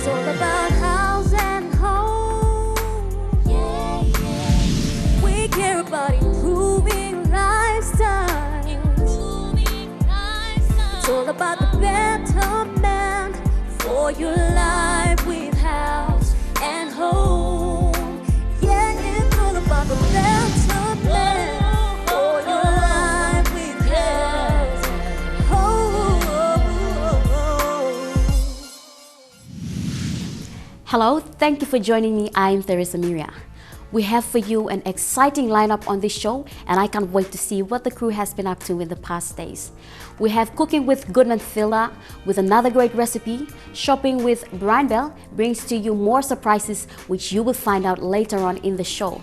It's all about house and home. Yeah, yeah. We care about improving lifestyle. It's all about the betterment for your life with house and home. Yeah, it's all about the betterment for your life with house and home. Hello, thank you for joining me. I'm Teresa Miria. We have for you an exciting lineup on this show, and I can't wait to see what the crew has been up to in the past days. We have Cooking with Goodman Fielder with another great recipe. Shopping with Brian Bell brings to you more surprises, which you will find out later on in the show.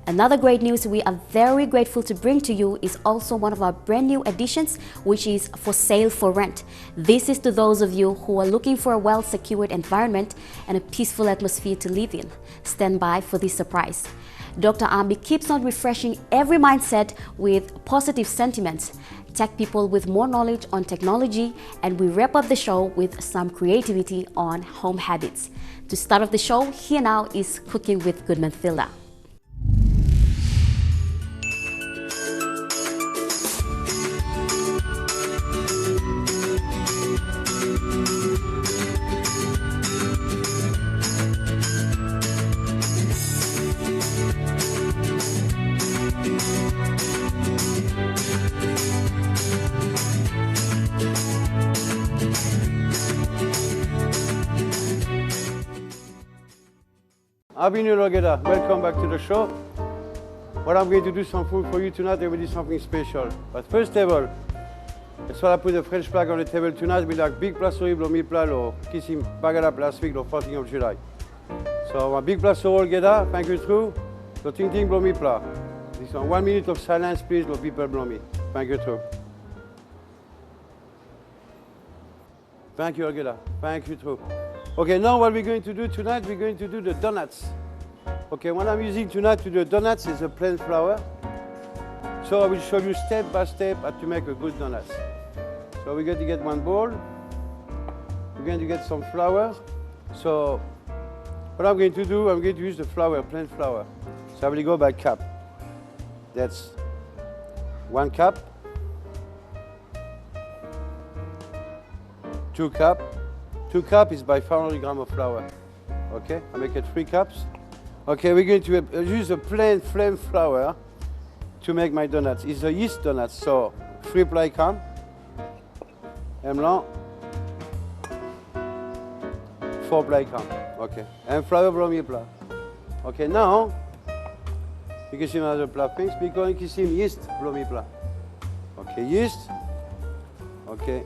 Another great news we are very grateful to bring to you is also one of our brand new additions, which is for sale for rent. This is to those of you who are looking for a well-secured environment and a peaceful atmosphere to live in. Stand by for this surprise. Dr.Ambi keeps on refreshing every mindset with positive sentiments. Tek Pipol with more knowledge on technology, and we wrap up the show with some creativity on home habits. To start off the show, here now is Cooking with Goodman Fielder. Happy New Year, Rogeda. Welcome back to the show. What I'm going to do some food for you tonight, there will be something special. But first of all, that's why I put the French flag on the table tonight. We like big plat souris, mi plat, lo kissim bagada last week, lo 14th of July. So my big plat souris, Rogeda, thank you through. So ting ting, mi plat. This one, 1 minute of silence, please, lo people blow me. Thank you through. Thank you, Rogeda. Thank you through. Okay, now what we're going to do tonight, we're going to do the donuts. Okay, what I'm using tonight to do the donuts is a plain flour. So I will show you step by step how to make a good donuts. So we're going to get one bowl. We're going to get some flour. So what I'm going to do, I'm going to use the flour, plain flour. So I will go by cup. That's 1 cup, 2 cup. 2 cups is by 500 grams of flour. Okay, I make it 3 cups. Okay, we're going to use a plain flour to make my donuts. It's a yeast donuts, so 3 ply crème, and blanc, 4 ply crème. Okay, and flour blanc plat. Okay, now you can see another plat things because you can see yeast blanc plat. Okay, yeast. Okay.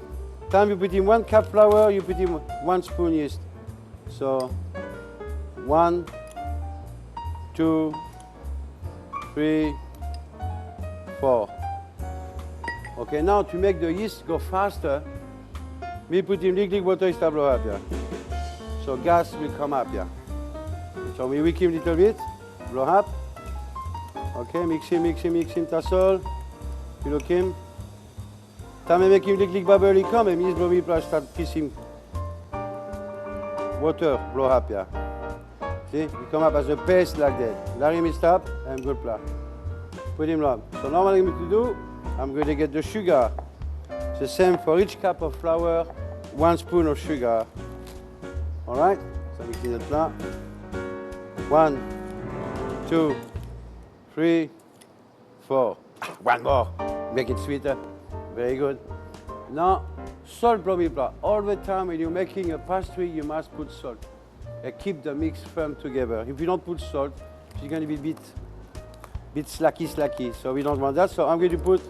Time you put in 1 cup flour, you put in 1 spoon yeast. So 1, 2, 3, 4. Okay, now to make the yeast go faster, we put in liquid water is blow up here. So gas will come up here. So we whisk him a little bit, blow up. Okay, mix him, tassel. You look him. Time I make him lick bubble, he come and he's blow me plus start kissing water, blow up here. See, he come up as a paste like that. Larry me stop and good plat. Put him on. So now what I'm going to do, I'm going to get the sugar. It's the same for each cup of flour, 1 spoon of sugar. All right? So mix it là. 1, 2, 3, 4. One more. Make it sweeter. Very good. Now, salt blow me plat. All the time when you're making a pastry, you must put salt. And keep the mix firm together. If you don't put salt, it's going to be a bit slacky. So we don't want that. So I'm going to put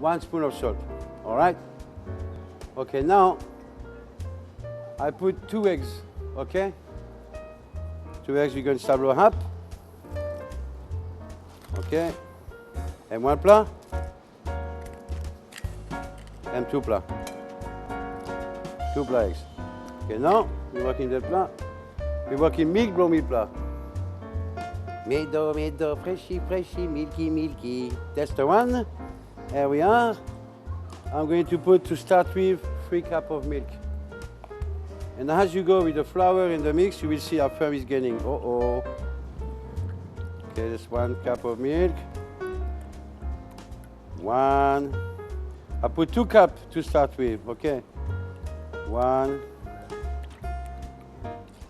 1 spoon of salt. All right? Okay, now I put 2 eggs. Okay? 2 eggs, we're going to start blow up. Okay? And 1 plat. And 2 plats. 2 plats eggs. Okay, now we work in the plat. We work in milk blow me plat. Meadow, freshy, milky. That's the one. Here we are. I'm going to put, to start with, 3 cups of milk. And as you go with the flour in the mix, you will see how firm it's getting. Uh-oh. Okay, that's 1 cup of milk. 1. I put 2 cups to start with, okay? 1,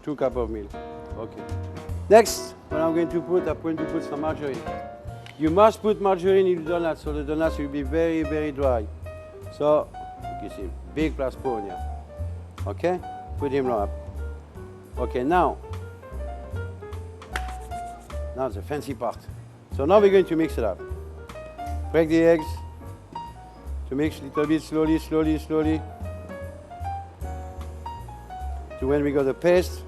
2 cups of milk, okay. Next, what I'm going to put some margarine. You must put margarine in the donuts, so the donuts will be very, very dry. So, you see, big plus spoon here. Okay? Put him up. Okay, now the fancy part. So now we're going to mix it up. Break the eggs. To mix a little bit slowly, slowly, slowly. To when we got the paste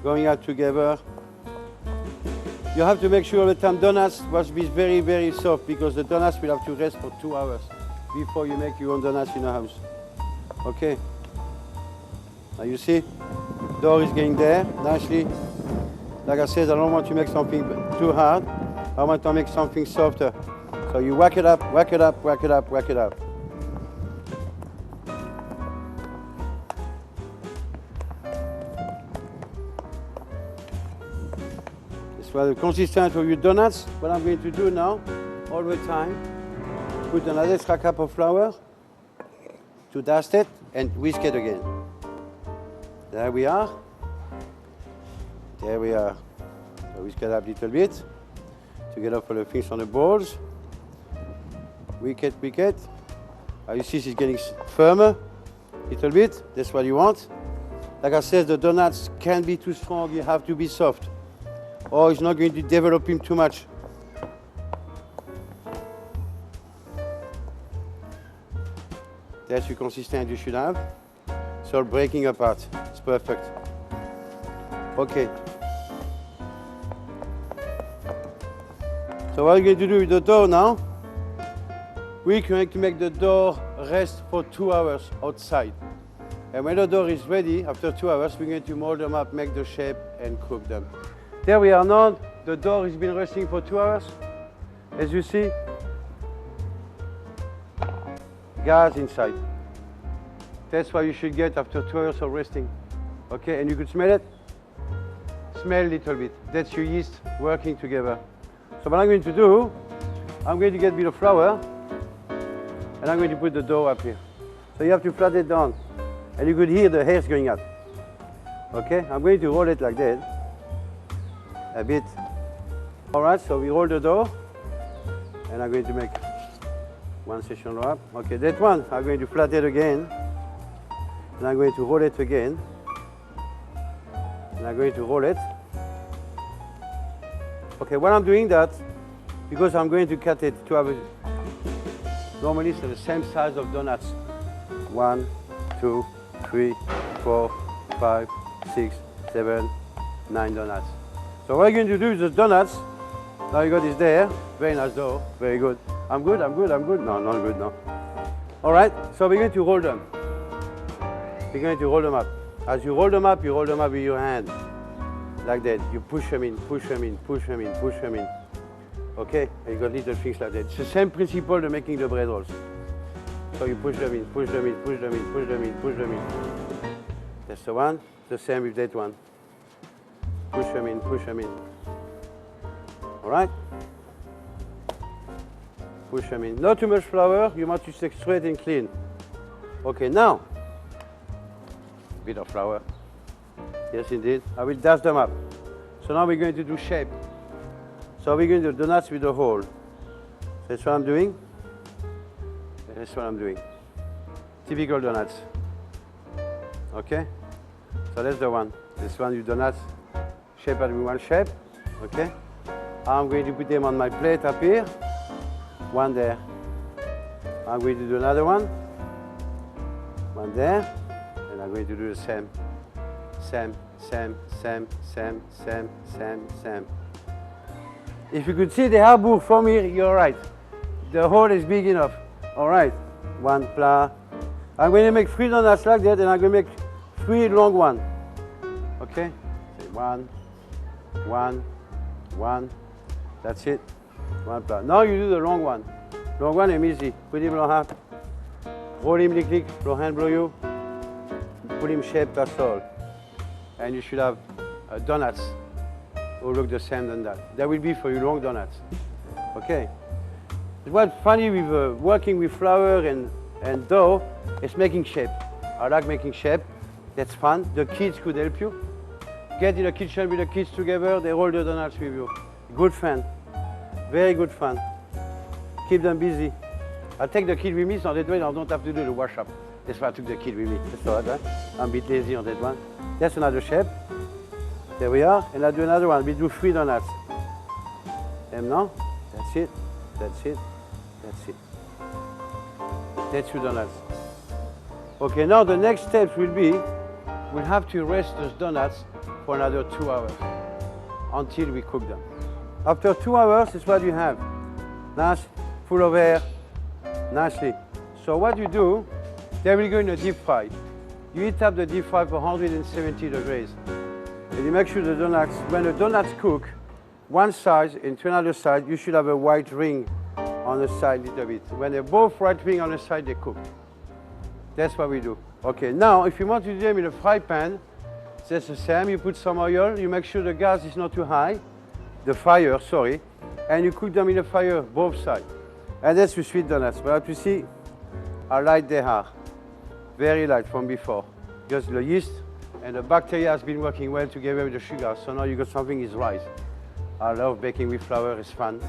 going out together. You have to make sure all the time donuts must be very, very soft because the donuts will have to rest for 2 hours before you make your own donuts in the house. Okay. Now you see, dough is getting there nicely. Like I said, I don't want to make something too hard. I want to make something softer. So you whack it up, whack it up, whack it up, whack it up. This was the consistency of your donuts. What I'm going to do now, all the time, put another extra cup of flour to dust it and whisk it again. There we are. There we are. So whisk it up a little bit to get off all the things on the balls. Whisk it, whisk it. You see it's getting firmer a little bit. That's what you want. Like I said, the donuts can't be too strong. You have to be soft. Or it's not going to develop him too much. That's the consistency you should have. So breaking apart. It's perfect. Okay. So what are we going to do with the dough now? We're going to make the dough rest for 2 hours outside. And when the dough is ready, after 2 hours, we're going to mold them up, make the shape, and cook them. There we are now. The dough has been resting for 2 hours. As you see, gas inside. That's what you should get after 2 hours of resting. Okay, and you could smell it? Smell a little bit. That's your yeast working together. So what I'm going to do, I'm going to get a bit of flour, and I'm going to put the dough up here. So you have to flat it down, and you could hear the hairs going out. Okay, I'm going to roll it like that, a bit. All right, so we roll the dough, and I'm going to make one section wrap. Okay, that one, I'm going to flat it again, and I'm going to roll it again, and I'm going to roll it. Okay, when I'm doing that, because I'm going to cut it to have normally it's the same size of donuts. 1, 2, 3, 4, 5, 6, 7, 9 donuts. So what I'm going to do is the donuts, now you got this there, very nice dough, very good. I'm good, I'm good, I'm good. No, not good, no. All right, so we're going to roll them. We're going to roll them up. As you roll them up with your hand. Like that, you push them in, push them in, push them in, push them in. Okay, and you got little things like that. It's the same principle of making the bread rolls. So you push them in, push them in, push them in, push them in, push them in. That's the one, the same with that one. Push them in, push them in. All right? Push them in. Not too much flour, you want to stick straight and clean. Okay, now, a bit of flour. Yes, indeed. I will dust them up. So now we're going to do shape. So we're going to do donuts with a hole. That's what I'm doing. That's what I'm doing. Typical donuts. Okay? So that's the one. This one, you donuts, shape it with one shape. Okay? I'm going to put them on my plate up here. One there. I'm going to do another one. One there. And I'm going to do the same. Same. If you could see the harbor from here, you're right. The hole is big enough. All right, one plat. I'm going to make 3 donuts like that, and I'm going to make 3 long ones. Okay, say 1, 1, 1. That's it. One plat. Now you do the long one. Long one is easy. Put him on half. Roll him, click, blow hand, blow you. put in shape, that's all. And you should have donuts who look the same than that. That will be for you long donuts. Okay. What's funny with working with flour and dough is making shape. I like making shape. That's fun. The kids could help you. Get in the kitchen with the kids together, they roll the donuts with you. Good fun. Very good fun. Keep them busy. I take the kid with me, so that way I don't have to do the wash up. That's why I took the kid with me. That's all right, huh? I'm a bit lazy on that one. That's another shape. There we are. And I do another one. We do 3 donuts. And now, that's it. That's it. That's it. That's 2 donuts. Okay, now the next steps will be, we'll have to rest those donuts for another 2 hours until we cook them. After 2 hours, is what you have. Nice, full of air, nicely. So what you do, they will go in a deep fry. You heat up the deep fry for 170 degrees. And you make sure the donuts, when the donuts cook, one side into another side, you should have a white ring on the side a little bit. When they're both white ring on the side, they cook. That's what we do. Okay, now if you want to do them in a fry pan, that's the same. You put some oil, you make sure the gas is not too high, the fire, sorry, and you cook them in the fire, both sides. And that's with sweet donuts. But you see how light they are. Very light from before. Just the yeast and the bacteria has been working well together with the sugar. So now you got something is right. I love baking with flour, it's fun.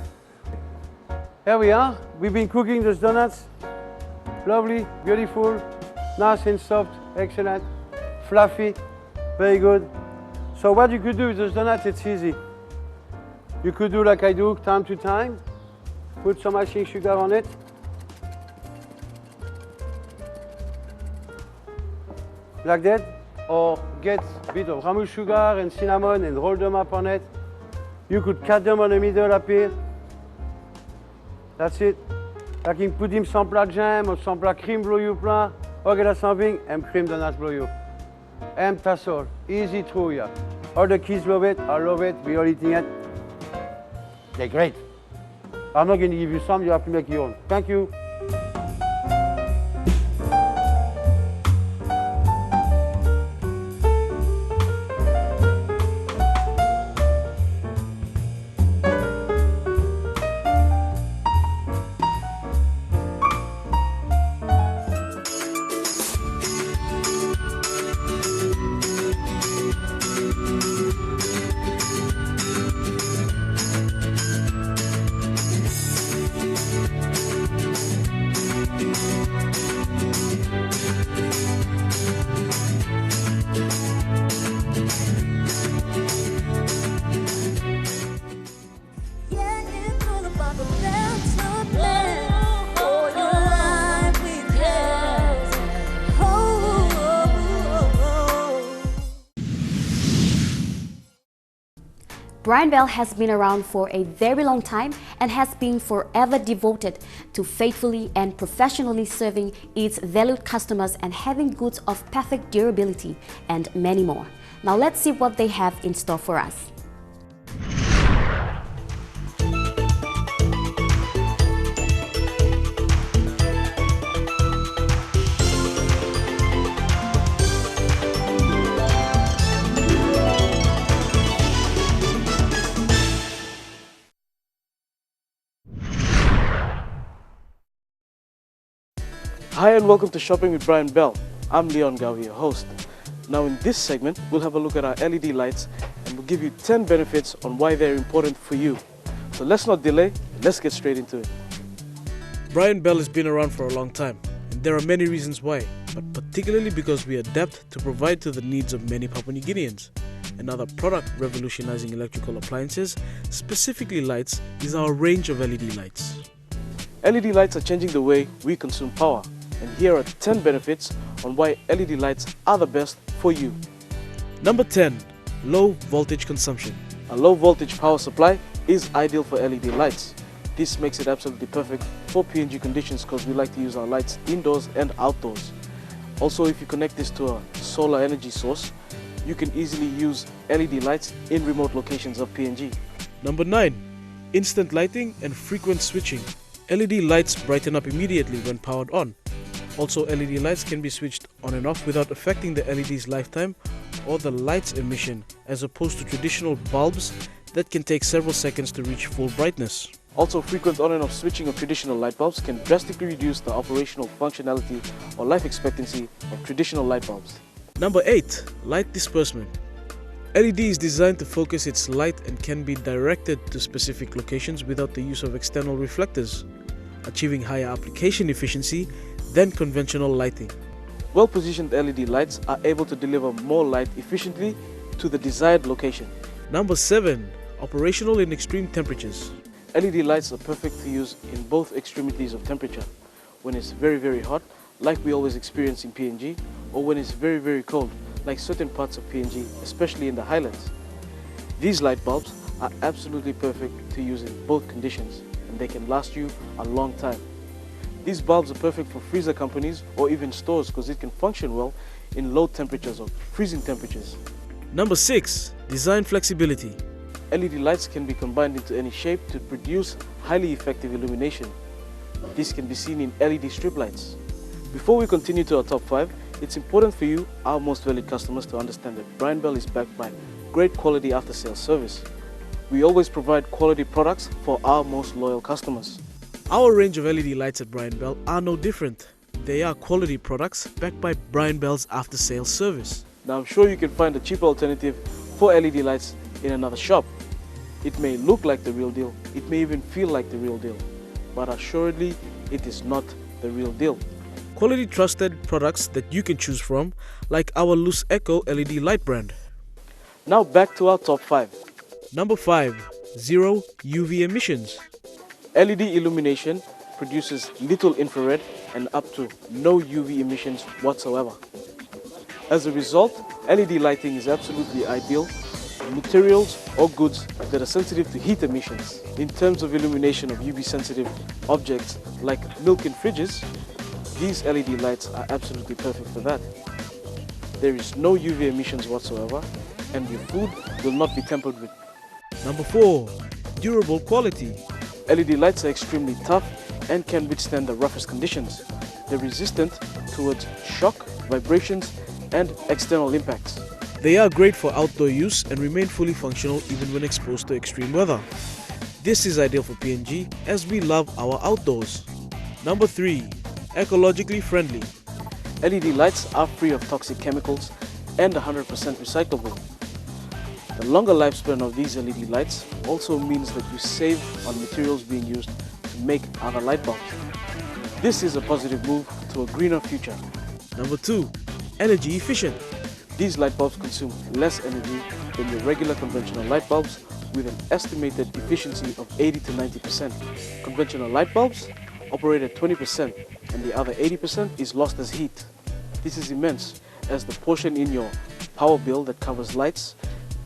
Here we are. We've been cooking those donuts. Lovely, beautiful, nice and soft, excellent, fluffy, very good. So what you could do with those donuts, it's easy. You could do like I do, time to time. Put some icing sugar on it. Like that. Or get a bit of ramu sugar and cinnamon and roll them up on it. You could cut them on the middle up here. That's it. I can put in some plat jam or some plat cream blow you plat. Okay, that's something, and cream donuts blow you. And that's all. Easy through here. All the kids love it. I love it. We all eating it. They're great. I'm not going to give you some. You have to make your own. Thank you. Brian Bell has been around for a very long time and has been forever devoted to faithfully and professionally serving its valued customers and having goods of perfect durability and many more. Now let's see what they have in store for us. Hi and welcome to Shopping with Brian Bell. I'm Leon Gawi, your host. Now in this segment, we'll have a look at our LED lights and we'll give you 10 benefits on why they're important for you. So let's not delay, let's get straight into it. Brian Bell has been around for a long time, and there are many reasons why, but particularly because we adapt to provide to the needs of many Papua New Guineans. Another product revolutionizing electrical appliances, specifically lights, is our range of LED lights. LED lights are changing the way we consume power. And here are 10 benefits on why LED lights are the best for you. Number 10. Low voltage consumption. A low voltage power supply is ideal for LED lights. This makes it absolutely perfect for PNG conditions because we like to use our lights indoors and outdoors. Also, if you connect this to a solar energy source, you can easily use LED lights in remote locations of PNG. Number 9. Instant lighting and frequent switching. LED lights brighten up immediately when powered on. Also, LED lights can be switched on and off without affecting the LED's lifetime or the light's emission, as opposed to traditional bulbs that can take several seconds to reach full brightness. Also, frequent on and off switching of traditional light bulbs can drastically reduce the operational functionality or life expectancy of traditional light bulbs. Number 8. Light disbursement. LED is designed to focus its light and can be directed to specific locations without the use of external reflectors, achieving higher application efficiency than conventional lighting. Well-positioned LED lights are able to deliver more light efficiently to the desired location. Number 7. Operational in extreme temperatures. LED lights are perfect to use in both extremities of temperature, when it's very hot, like we always experience in PNG, or when it's very cold, like certain parts of PNG, especially in the highlands. These light bulbs are absolutely perfect to use in both conditions, and they can last you a long time. These bulbs are perfect for freezer companies or even stores because it can function well in low temperatures or freezing temperatures. Number 6. Design flexibility. LED lights can be combined into any shape to produce highly effective illumination. This can be seen in LED strip lights. Before we continue to our top 5, it's important for you, our most valued customers, to understand that Brian Bell is backed by great quality after-sales service. We always provide quality products for our most loyal customers. Our range of LED lights at Brian Bell are no different. They are quality products backed by Brian Bell's after-sales service. Now, I'm sure you can find a cheaper alternative for LED lights in another shop. It may look like the real deal, it may even feel like the real deal, but assuredly it is not the real deal. Quality trusted products that you can choose from, like our Loose Echo LED light brand. Now back to our top 5. Number 5. Zero UV emissions. LED illumination produces little infrared and up to no UV emissions whatsoever. As a result, LED lighting is absolutely ideal for materials or goods that are sensitive to heat emissions. In terms of illumination of UV sensitive objects like milk in fridges, these LED lights are absolutely perfect for that. There is no UV emissions whatsoever, and your food will not be tampered with. Number 4. Durable quality. LED lights are extremely tough and can withstand the roughest conditions. They're resistant towards shock, vibrations, and external impacts. They are great for outdoor use and remain fully functional even when exposed to extreme weather. This is ideal for PNG as we love our outdoors. Number 3. Ecologically friendly. LED lights are free of toxic chemicals and 100% recyclable. The longer lifespan of these LED lights also means that you save on materials being used to make other light bulbs. This is a positive move to a greener future. Number 2. Energy efficient. These light bulbs consume less energy than your regular conventional light bulbs with an estimated efficiency of 80 to 90%. Conventional light bulbs operate at 20% and the other 80% is lost as heat. This is immense as the portion in your power bill that covers lights,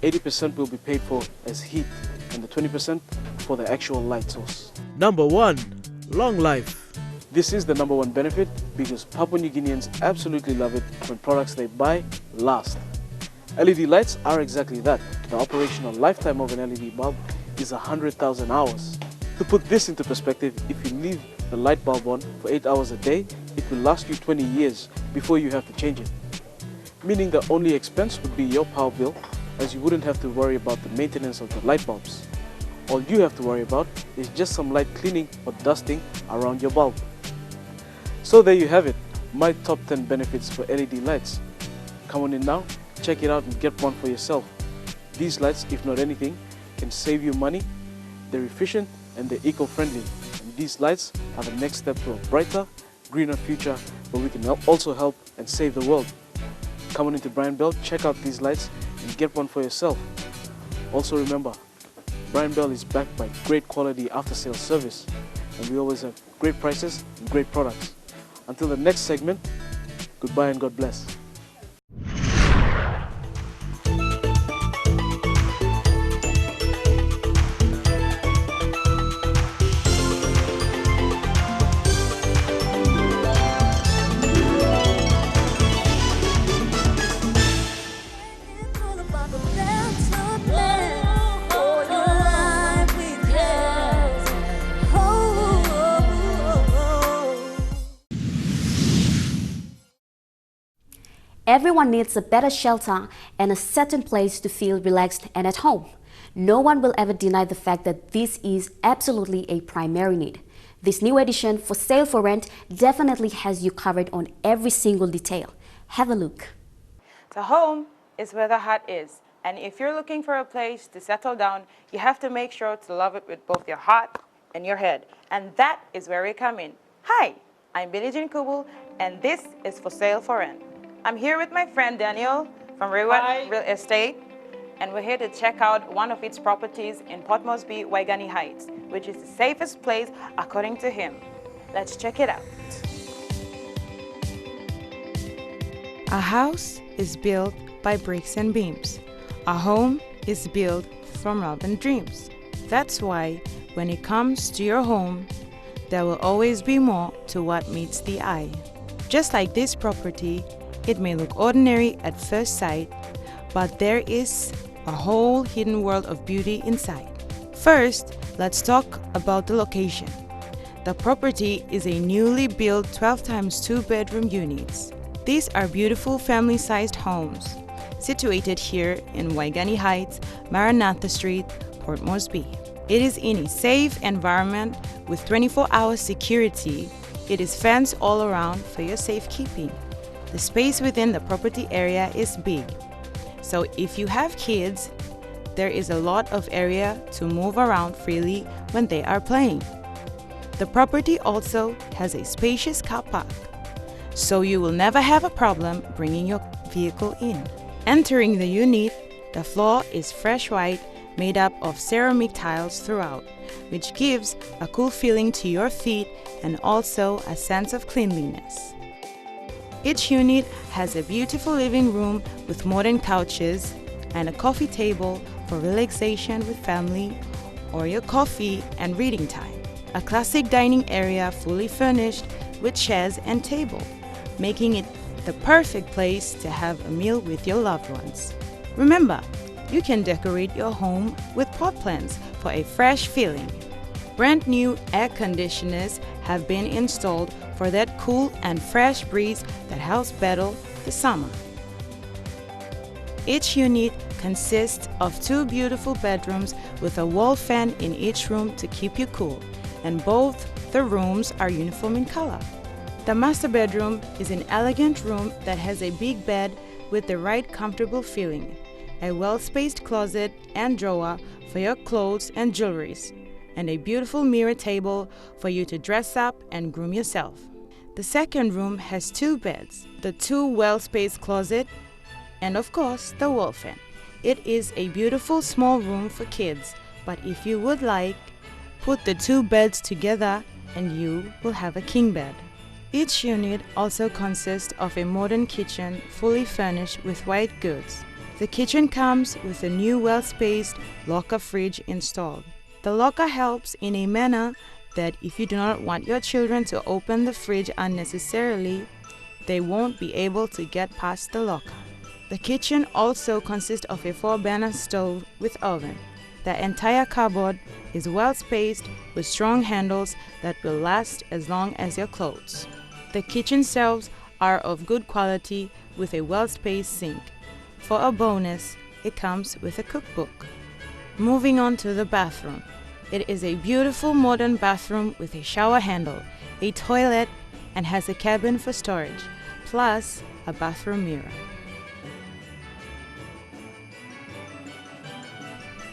80% will be paid for as heat and the 20% for the actual light source. Number 1. Long life. This is the number 1 benefit because Papua New Guineans absolutely love it when products they buy last. LED lights are exactly that. The operational lifetime of an LED bulb is 100,000 hours. To put this into perspective, if you leave the light bulb on for 8 hours a day, it will last you 20 years before you have to change it. Meaning the only expense would be your power bill, as you wouldn't have to worry about the maintenance of the light bulbs. All you have to worry about is just some light cleaning or dusting around your bulb. So there you have it, my top 10 benefits for LED lights. Come on in now, check it out and get one for yourself. These lights, if not anything, can save you money, they're efficient and they're eco-friendly. And these lights are the next step to a brighter, greener future where we can also help and save the world. Come on into Brian Bell, check out these lights and get one for yourself. Also remember, Brian Bell is backed by great quality after-sales service and we always have great prices and great products. Until the next segment, goodbye and God bless. It's all about the better man for your life with health. Oh, oh, oh, oh. Everyone needs a better shelter and a certain place to feel relaxed and at home. No one will ever deny the fact that this is absolutely a primary need. This new edition for sale for rent definitely has you covered on every single detail. Have a look. The home is where the heart is. And if you're looking for a place to settle down, you have to make sure to love it with both your heart and your head. And that is where we come in. Hi, I'm Billie Jean Kubul, and this is For Sale for Rent. I'm here with my friend Daniel from Real Estate, and we're here to check out one of its properties in Port Moresby, Waigani Heights, which is the safest place according to him. Let's check it out. A house is built by bricks and beams. A home is built from love and dreams. That's why when it comes to your home, there will always be more to what meets the eye. Just like this property, it may look ordinary at first sight, but there is a whole hidden world of beauty inside. First, let's talk about the location. The property is a newly built 12 times 2 bedroom units. These are beautiful family-sized homes situated here in Waigani Heights, Maranatha Street, Port Moresby. It is in a safe environment with 24-hour security. It is fenced all around for your safekeeping. The space within the property area is big, so if you have kids, there is a lot of area to move around freely when they are playing. The property also has a spacious car park, so you will never have a problem bringing your vehicle in. Entering the unit, the floor is fresh white, made up of ceramic tiles throughout, which gives a cool feeling to your feet and also a sense of cleanliness. Each unit has a beautiful living room with modern couches and a coffee table for relaxation with family or your coffee and reading time. A classic dining area fully furnished with chairs and table, making it the perfect place to have a meal with your loved ones. Remember, you can decorate your home with pot plants for a fresh feeling. Brand new air conditioners have been installed for that cool and fresh breeze that helps battle the summer. Each unit consists of 2 beautiful bedrooms with a wall fan in each room to keep you cool, and both the rooms are uniform in color. The master bedroom is an elegant room that has a big bed with the right comfortable feeling, a well-spaced closet and drawer for your clothes and jewelries, and a beautiful mirror table for you to dress up and groom yourself. The second room has 2 beds, the 2 well-spaced closet, and of course the wall fan. It is a beautiful small room for kids, but if you would like, put the 2 beds together and you will have a king bed. Each unit also consists of a modern kitchen fully furnished with white goods. The kitchen comes with a new well-spaced locker fridge installed. The locker helps in a manner that if you do not want your children to open the fridge unnecessarily, they won't be able to get past the locker. The kitchen also consists of a 4-burner stove with oven. The entire cupboard is well-spaced with strong handles that will last as long as your clothes. The kitchen shelves are of good quality with a well-spaced sink. For a bonus, it comes with a cookbook. Moving on to the bathroom. It is a beautiful modern bathroom with a shower handle, a toilet, and has a cabin for storage, plus a bathroom mirror.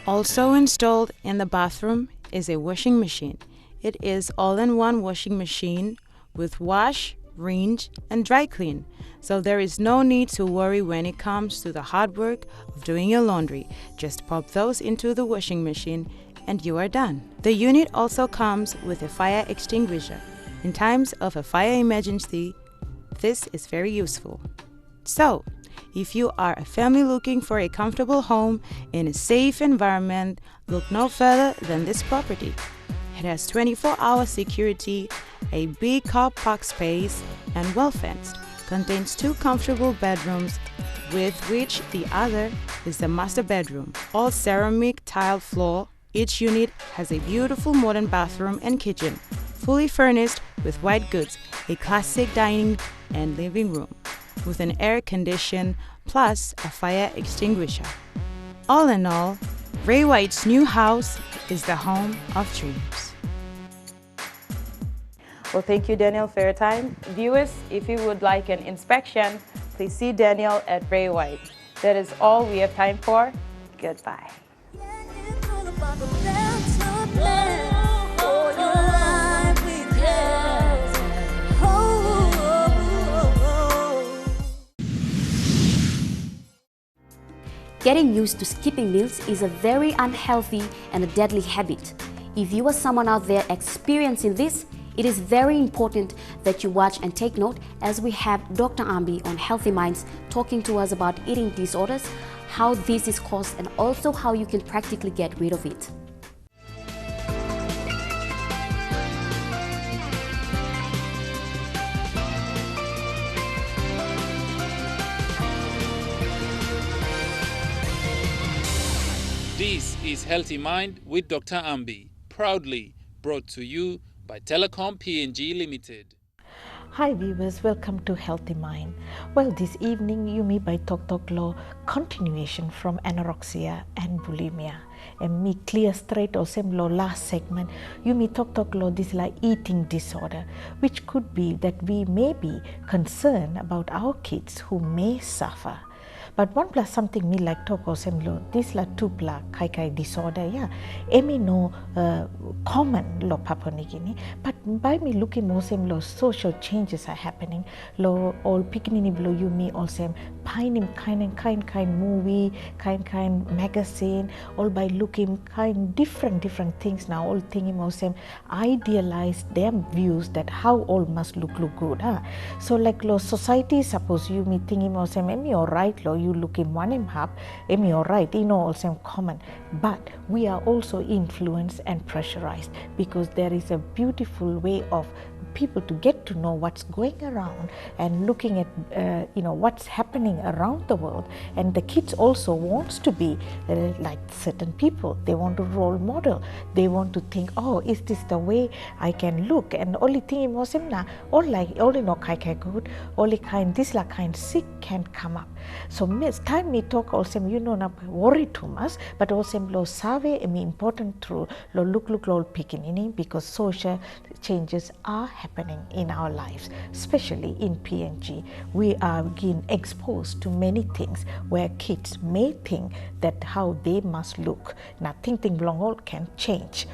Also installed in the bathroom is a washing machine. It is all-in-one washing machine with wash, rinse, and dry clean, so there is no need to worry when it comes to the hard work of doing your laundry. Just pop those into the washing machine and you are done. The unit also comes with a fire extinguisher. In times of a fire emergency, this is very useful. So, if you are a family looking for a comfortable home in a safe environment, look no further than this property. It has 24-hour security, a big car park space, and well fenced. Contains 2 comfortable bedrooms, with which the other is the master bedroom. All ceramic tile floor. Each unit has a beautiful modern bathroom and kitchen, fully furnished with white goods, a classic dining and living room. with an air condition plus a fire extinguisher. All in all, Ray White's new house is the home of dreams. Well, thank you, Daniel, for your time. Viewers, if you would like an inspection, please see Daniel at Ray White. That is all we have time for. Goodbye. It's all about the better man for your life with health. Getting used to skipping meals is a very unhealthy and a deadly habit. If you are someone out there experiencing this, it is very important that you watch and take note as we have Dr.Ambi on Healthy Minds talking to us about eating disorders, how this is caused, and also how you can practically get rid of it. This is Healthy Mind with Dr. Ambi, proudly brought to you by Telecom PNG Limited. Hi viewers, welcome to Healthy Mind. Well, this evening you meet by Tok Law continuation from anorexia and bulimia. And me clear straight or same law last segment, you meet Tok Law this like eating disorder, which could be that we may be concerned about our kids who may suffer. But one plus something me like talk or same lo this la two plus kai disorder yeah emi no common lo Papua New Guinea, but by me looking more same lo social changes are happening lo all picking lo you me all same pining kind movie kind magazine all by looking kind different things now all thinking more same idealize their views that how all must look good so like lo society suppose you me thinking more same emi alright lo you look in one half, emi alright, you know, all same common. But we are also influenced and pressurized because there is a beautiful way of people to get to know what's going around and looking at what's happening around the world, and the kids also wants to be like certain people. They want to role model, they want to think, oh, is this the way I can look, and only thing in Muslim na all like only no kai good, only kind this la kind sick can come up. So miss time me talk also you know not worry too much, but also lo save important through lo look lo picking because social changes are happening in our lives, especially in PNG. We are being exposed to many things where kids may think that how they must look. Now thinking long all can change.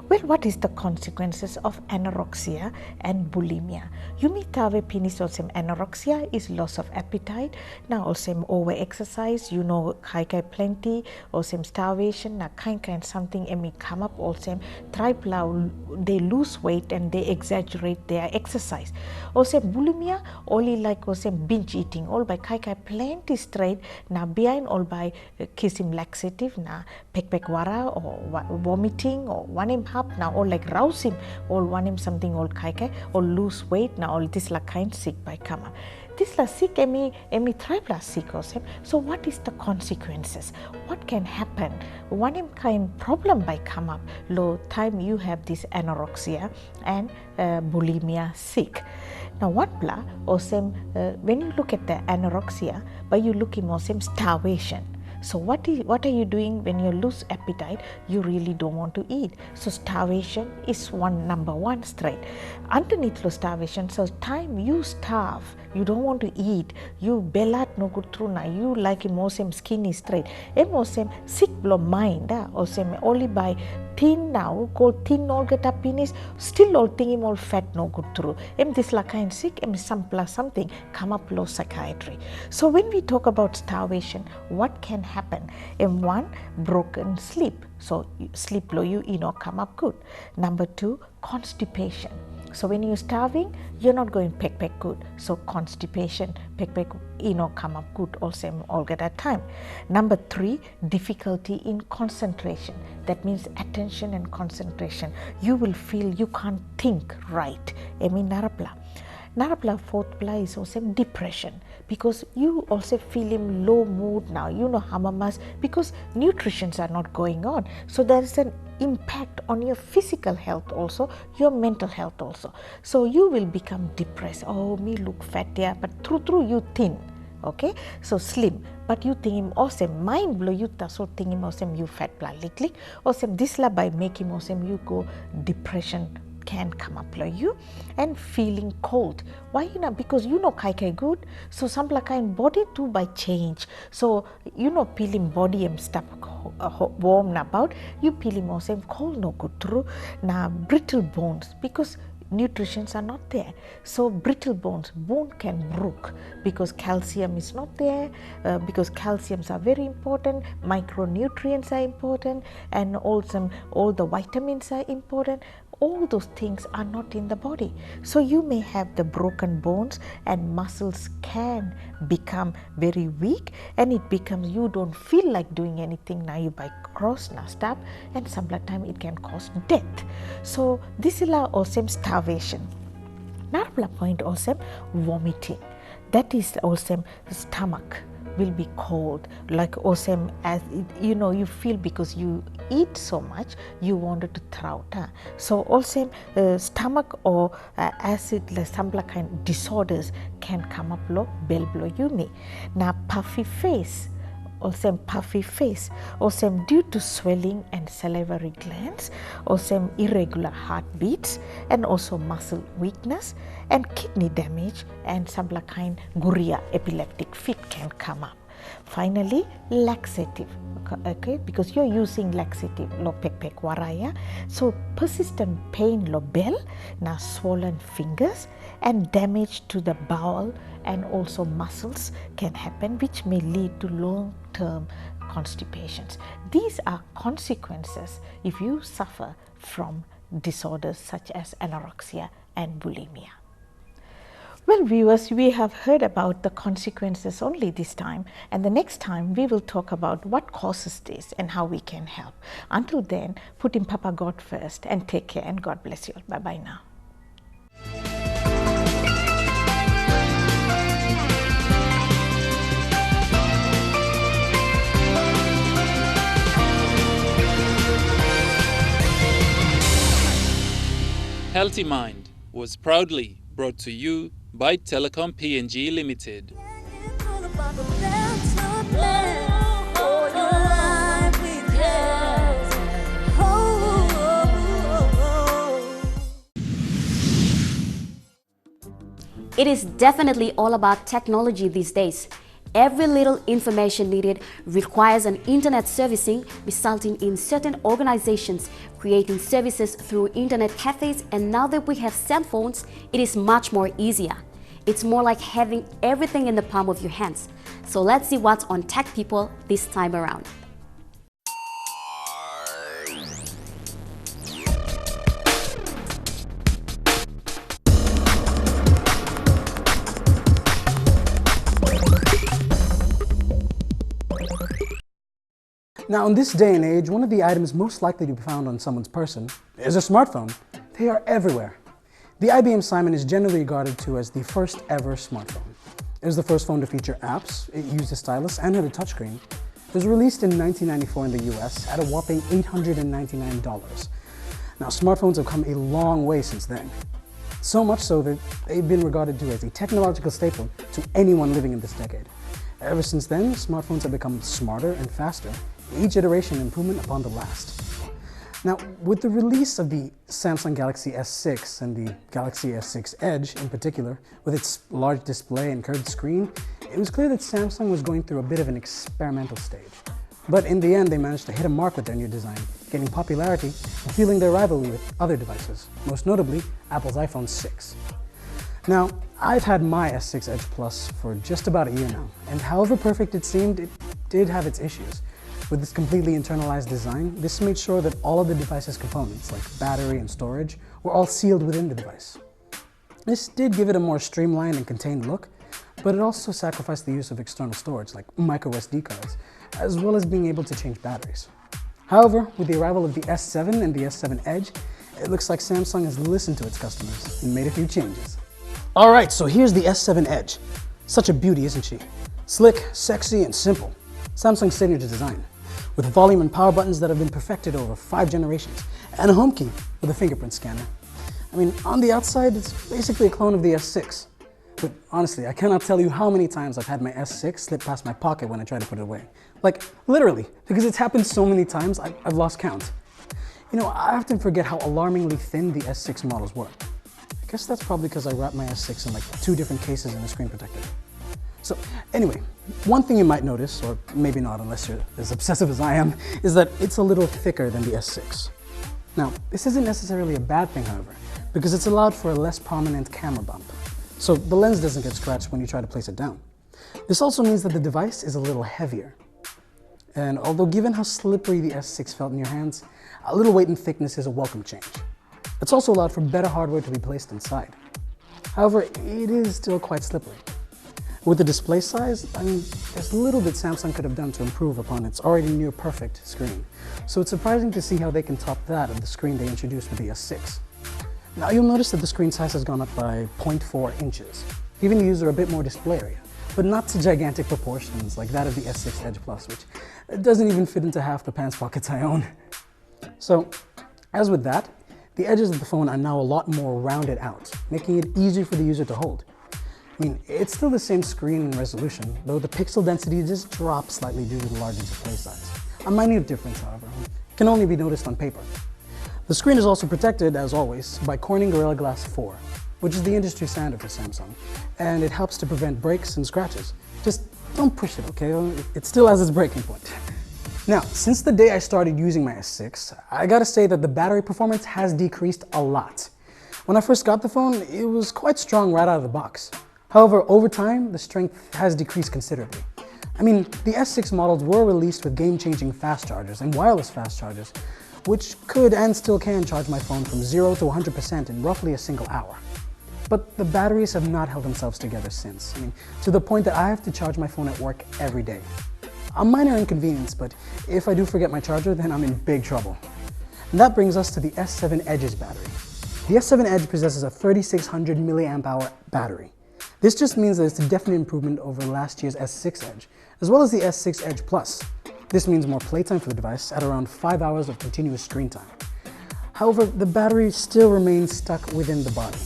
Well, what is the consequences of anorexia and bulimia? You meet penis or some anorexia is loss of appetite. Now also over exercise, you know, kai plenty or some starvation. Now kind something and come up also triplau they lose weight and they exaggerate their exercise. Also bulimia only like also binge eating all by kai plenty straight. Now behind all by kissing laxative. Now pek wara or vomiting or one now or like rouse him or want him something all kai or lose weight now all this la kind sick by kama. This la sick emi tripla sick also. So what is the consequences? What can happen? One kind problem by come up low time you have this anorexia and bulimia sick. Now what blah or same when you look at the anorexia, by you looking more same starvation. So what are you doing when you lose appetite? You really don't want to eat. So starvation is number one straight. Underneath the starvation, so time you starve, you don't want to eat, you bellat no good through na, you like more same skinny straight. More same sick blow mind, or same only by thin now, called thin all get up penis, still all thinking all fat no good through. This la kind sick, some plus something come up low psychiatry. So when we talk about starvation, what can happen? One, broken sleep. So sleep low you come up good. Number two, constipation. So when you're starving, you're not going peck good. So constipation, peck come up good also all get at time. Number three, difficulty in concentration. That means attention and concentration. You will feel you can't think right. Narapla. Narapla fourth pla is also depression, because you also feeling low mood now, you know, hamamas, because nutritions are not going on. So there is an impact on your physical health also, your mental health also. So you will become depressed. Oh, me look fat, yeah, but through you thin. Okay, so slim, but you think him awesome, mind blow you so think him awesome, you fat pla likely awesome, this la by make him awesome, you go depression can come up like you, and feeling cold. Why, you know, because you know kai good, so some kind body too by change, so you know feeling body and stuff warm about, you feeling awesome cold no good through now brittle bones, because nutrients are not there. So brittle bones, bone can broke because calcium is not there, because calciums are very important, micronutrients are important, and also all the vitamins are important. All those things are not in the body. So you may have the broken bones, and muscles can become very weak, and it becomes you don't feel like doing anything now, you by cross now stop, and sometimes it can cause death. So this is also starvation. Another point also vomiting. That is also stomach will be cold, like awesome, as it, you know, you feel because you eat so much you wanted to throw out. So also stomach or acid, like some kind of disorders can come up low, bell blow you may. Now puffy face, also due to swelling and salivary glands, also irregular heartbeats, and also muscle weakness and kidney damage, and some kind guria, epileptic fit can come up. Finally, laxative, okay, because you're using laxative lo pek waraya, so persistent pain lo bell, now swollen fingers, and damage to the bowel and also muscles can happen, which may lead to long-term constipations. These are consequences if you suffer from disorders such as anorexia and bulimia. Well, viewers, we have heard about the consequences only this time, and the next time we will talk about what causes this and how we can help. Until then, put in Papa God first, and take care, and God bless you. Bye-bye now. Healthy Mind was proudly brought to you by Telecom PNG Limited. It is definitely all about technology these days. Every little information needed requires an internet servicing, resulting in certain organizations creating services through internet cafes, and now that we have cell phones, it is much more easier. It's more like having everything in the palm of your hands. So let's see what's on Tek Pipol this time around. Now, in this day and age, one of the items most likely to be found on someone's person is a smartphone. They are everywhere. The IBM Simon is generally regarded to as the first ever smartphone. It was the first phone to feature apps, it used a stylus, and had a touchscreen. It was released in 1994 in the US at a whopping $899. Now, smartphones have come a long way since then. So much so that they've been regarded to as a technological staple to anyone living in this decade. Ever since then, smartphones have become smarter and faster, each iteration improvement upon the last. Now, with the release of the Samsung Galaxy S6 and the Galaxy S6 Edge in particular, with its large display and curved screen, it was clear that Samsung was going through a bit of an experimental stage. But in the end, they managed to hit a mark with their new design, gaining popularity and fueling their rivalry with other devices, most notably Apple's iPhone 6. Now, I've had my S6 Edge Plus for just about a year now, and however perfect it seemed, it did have its issues. With this completely internalized design, this made sure that all of the device's components, like battery and storage, were all sealed within the device. This did give it a more streamlined and contained look, but it also sacrificed the use of external storage, like micro SD cards, as well as being able to change batteries. However, with the arrival of the S7 and the S7 Edge, it looks like Samsung has listened to its customers and made a few changes. All right, so here's the S7 Edge. Such a beauty, isn't she? Slick, sexy, and simple. Samsung's signature design, with volume and power buttons that have been perfected over 5 generations, and a home key with a fingerprint scanner. I mean, on the outside, it's basically a clone of the S6. But honestly, I cannot tell you how many times I've had my S6 slip past my pocket when I try to put it away. Like, literally, because it's happened so many times, I've lost count. You know, I often forget how alarmingly thin the S6 models were. I guess that's probably because I wrapped my S6 in like 2 different cases in a screen protector. So anyway, one thing you might notice, or maybe not unless you're as obsessive as I am, is that it's a little thicker than the S6. Now, this isn't necessarily a bad thing, however, because it's allowed for a less prominent camera bump. So the lens doesn't get scratched when you try to place it down. This also means that the device is a little heavier. And although given how slippery the S6 felt in your hands, a little weight and thickness is a welcome change. It's also allowed for better hardware to be placed inside. However, it is still quite slippery. With the display size, I mean, there's little that Samsung could have done to improve upon its already near perfect screen. So it's surprising to see how they can top that of the screen they introduced with the S6. Now you'll notice that the screen size has gone up by 0.4 inches, giving the user a bit more display area, but not to gigantic proportions like that of the S6 Edge Plus, which doesn't even fit into half the pants pockets I own. So, as with that, the edges of the phone are now a lot more rounded out, making it easier for the user to hold. I mean, it's still the same screen and resolution, though the pixel density just drops slightly due to the larger display size. A minute difference, however, can only be noticed on paper. The screen is also protected, as always, by Corning Gorilla Glass 4, which is the industry standard for Samsung, and it helps to prevent breaks and scratches. Just don't push it, okay? It still has its breaking point. Now, since the day I started using my S6, I gotta say that the battery performance has decreased a lot. When I first got the phone, it was quite strong right out of the box. However, over time, the strength has decreased considerably. I mean, the S6 models were released with game-changing fast chargers and wireless fast chargers, which could and still can charge my phone from 0 to 100% in roughly a single hour. But the batteries have not held themselves together since. I mean, to the point that I have to charge my phone at work every day. A minor inconvenience, but if I do forget my charger, then I'm in big trouble. And that brings us to the S7 Edge's battery. The S7 Edge possesses a 3600 milliamp hour battery. This just means that it's a definite improvement over last year's S6 Edge, as well as the S6 Edge Plus. This means more playtime for the device at around 5 hours of continuous screen time. However, the battery still remains stuck within the body.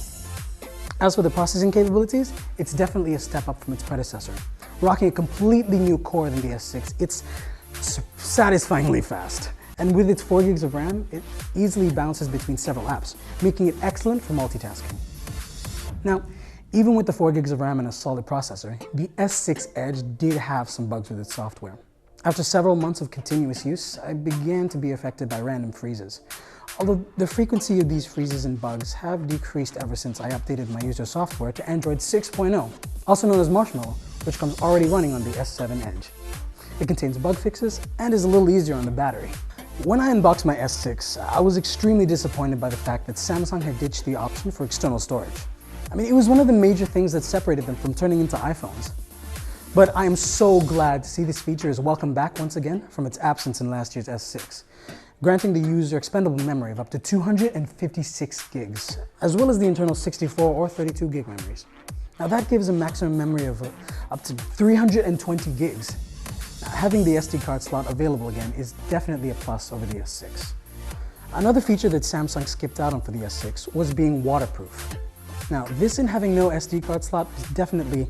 As for the processing capabilities, it's definitely a step up from its predecessor. Rocking a completely new core than the S6, it's satisfyingly fast. And with its 4 gigs of RAM, it easily bounces between several apps, making it excellent for multitasking. Now, even with the 4 gigs of RAM and a solid processor, the S6 Edge did have some bugs with its software. After several months of continuous use, I began to be affected by random freezes. Although the frequency of these freezes and bugs have decreased ever since I updated my user software to Android 6.0, also known as Marshmallow, which comes already running on the S7 Edge. It contains bug fixes and is a little easier on the battery. When I unboxed my S6, I was extremely disappointed by the fact that Samsung had ditched the option for external storage. I mean, it was one of the major things that separated them from turning into iPhones. But I am so glad to see this feature is welcomed back once again from its absence in last year's S6, granting the user expendable memory of up to 256 gigs, as well as the internal 64 or 32 gig memories. Now that gives a maximum memory of up to 320 gigs. Now, having the SD card slot available again is definitely a plus over the S6. Another feature that Samsung skipped out on for the S6 was being waterproof. Now, this and having no SD card slot is definitely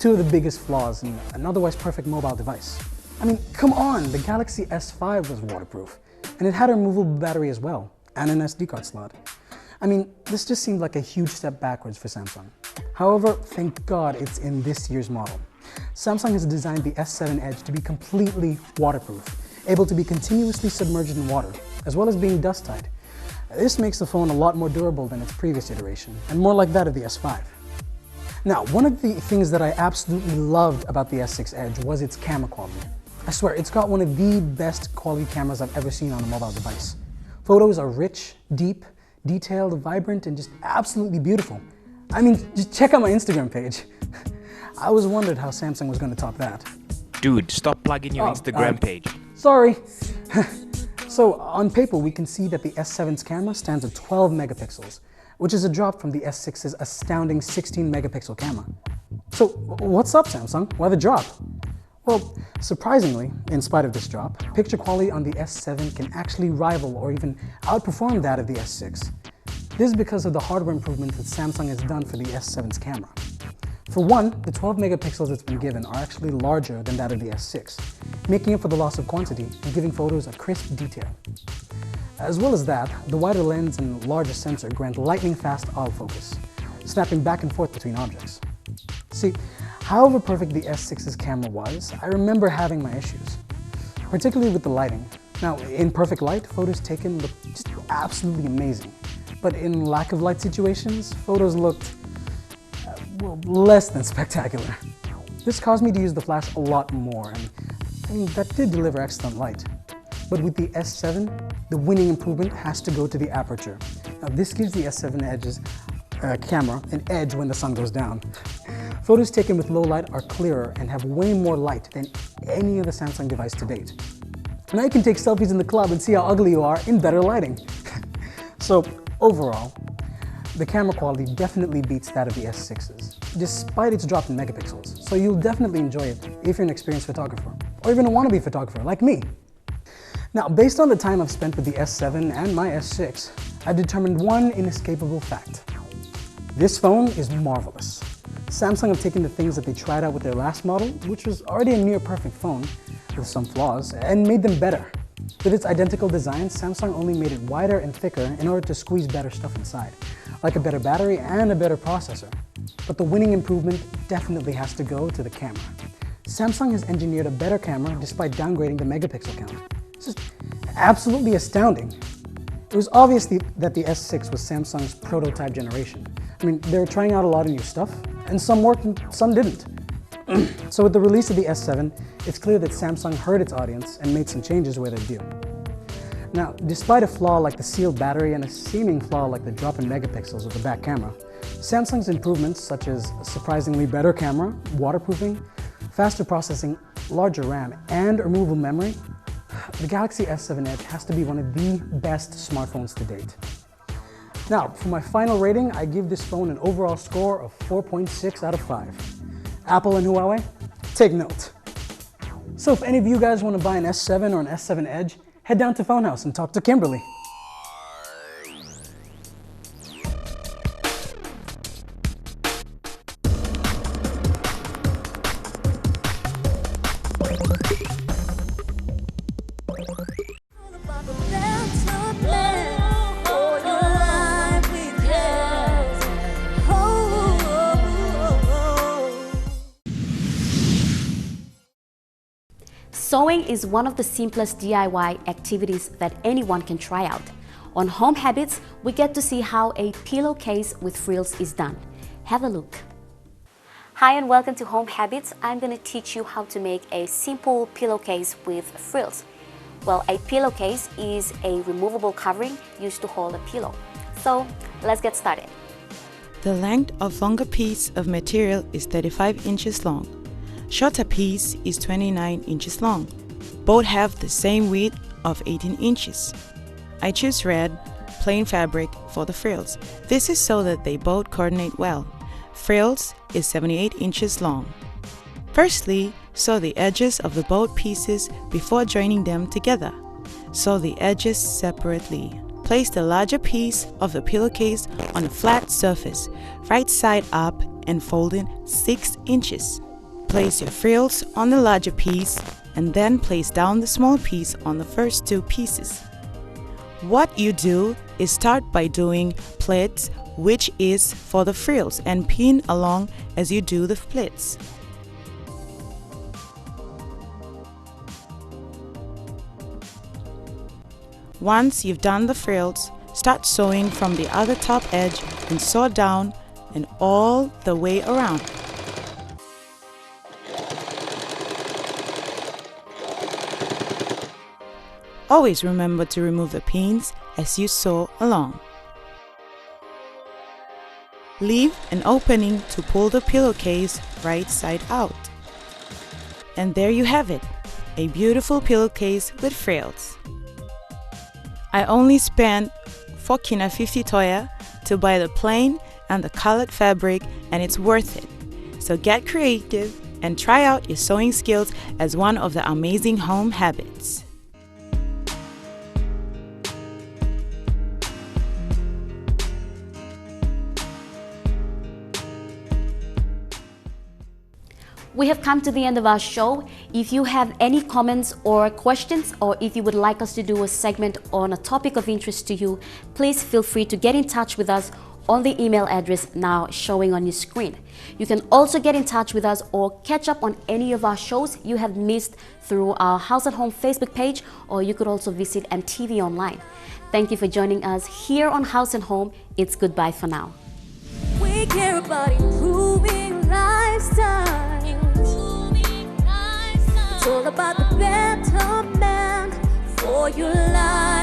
two of the biggest flaws in an otherwise perfect mobile device. I mean, come on, the Galaxy S5 was waterproof, and it had a removable battery as well, and an SD card slot. I mean, this just seemed like a huge step backwards for Samsung. However, thank God it's in this year's model. Samsung has designed the S7 Edge to be completely waterproof, able to be continuously submerged in water, as well as being dust-tight. This makes the phone a lot more durable than its previous iteration, and more like that of the S5. Now, one of the things that I absolutely loved about the S6 Edge was its camera quality. I swear, it's got one of the best quality cameras I've ever seen on a mobile device. Photos are rich, deep, detailed, vibrant, and just absolutely beautiful. I mean, just check out my Instagram page. I was wondering how Samsung was going to top that. Dude, stop plugging your Instagram page. Sorry. So on paper, we can see that the S7's camera stands at 12 megapixels. which is a drop from the S6's astounding 16 megapixel camera. So what's up, Samsung? Why the drop? Well, surprisingly, in spite of this drop, picture quality on the S7 can actually rival or even outperform that of the S6. This is because of the hardware improvements that Samsung has done for the S7's camera. For one, the 12 megapixels it's been given are actually larger than that of the S6, making up for the loss of quantity and giving photos a crisp detail. As well as that, the wider lens and larger sensor grant lightning-fast autofocus, snapping back and forth between objects. See, however perfect the S6's camera was, I remember having my issues, particularly with the lighting. Now, in perfect light, photos taken look just absolutely amazing, but in lack of light situations, photos looked, well, less than spectacular. This caused me to use the flash a lot more, and that did deliver excellent light. But with the S7, the winning improvement has to go to the aperture. Now, this gives the S7 Edge's camera an edge when the sun goes down. Photos taken with low light are clearer and have way more light than any other Samsung device to date. Now you can take selfies in the club and see how ugly you are in better lighting. So overall, the camera quality definitely beats that of the S6's, despite its drop in megapixels. So you'll definitely enjoy it if you're an experienced photographer, or even a wannabe photographer like me. Now, based on the time I've spent with the S7 and my S6, I've determined one inescapable fact. This phone is marvelous. Samsung have taken the things that they tried out with their last model, which was already a near perfect phone with some flaws, and made them better. With its identical design, Samsung only made it wider and thicker in order to squeeze better stuff inside, like a better battery and a better processor. But the winning improvement definitely has to go to the camera. Samsung has engineered a better camera despite downgrading the megapixel count. It's just absolutely astounding. It was obvious that the S6 was Samsung's prototype generation. I mean, they were trying out a lot of new stuff, and some worked and some didn't. So with the release of the S7, it's clear that Samsung heard its audience and made some changes where they're due. Now, despite a flaw like the sealed battery and a seeming flaw like the drop in megapixels of the back camera, Samsung's improvements such as a surprisingly better camera, waterproofing, faster processing, larger RAM, and removable memory, the Galaxy S7 Edge has to be one of the best smartphones to date. Now, for my final rating, I give this phone an overall score of 4.6 out of 5. Apple and Huawei, take note. So if any of you guys want to buy an S7 or an S7 Edge, head down to Phone House and talk to Kimberly. Sewing is one of the simplest DIY activities that anyone can try out. On Home Habits, we get to see how a pillowcase with frills is done. Have a look. Hi and welcome to Home Habits. I'm going to teach you how to make a simple pillowcase with frills. Well, a pillowcase is a removable covering used to hold a pillow. So let's get started. The length of longer piece of material is 35 inches long. Shorter piece is 29 inches long. Both have the same width of 18 inches. I choose red, plain fabric for the frills. This is so that they both coordinate well. Frills is 78 inches long. Firstly, sew the edges of the both pieces before joining them together. Sew the edges separately. Place the larger piece of the pillowcase on a flat surface, right side up and folding 6 inches. Place your frills on the larger piece and then place down the small piece on the first two pieces. What you do is start by doing pleats, which is for the frills, and pin along as you do the pleats. Once you've done the frills, start sewing from the other top edge and sew down and all the way around. Always remember to remove the pins as you sew along. Leave an opening to pull the pillowcase right side out. And there you have it, a beautiful pillowcase with frills. I only spent 4 kina 50 toya to buy the plain and the colored fabric, and it's worth it. So get creative and try out your sewing skills as one of the amazing home habits. We have come to the end of our show. If you have any comments or questions, or if you would like us to do a segment on a topic of interest to you, please feel free to get in touch with us on the email address now showing on your screen. You can also get in touch with us or catch up on any of our shows you have missed through our House at Home Facebook page, or you could also visit EMTV online. Thank you for joining us here on House at Home. It's goodbye for now. We care about improving lifestyle. It's all about the better man for your life.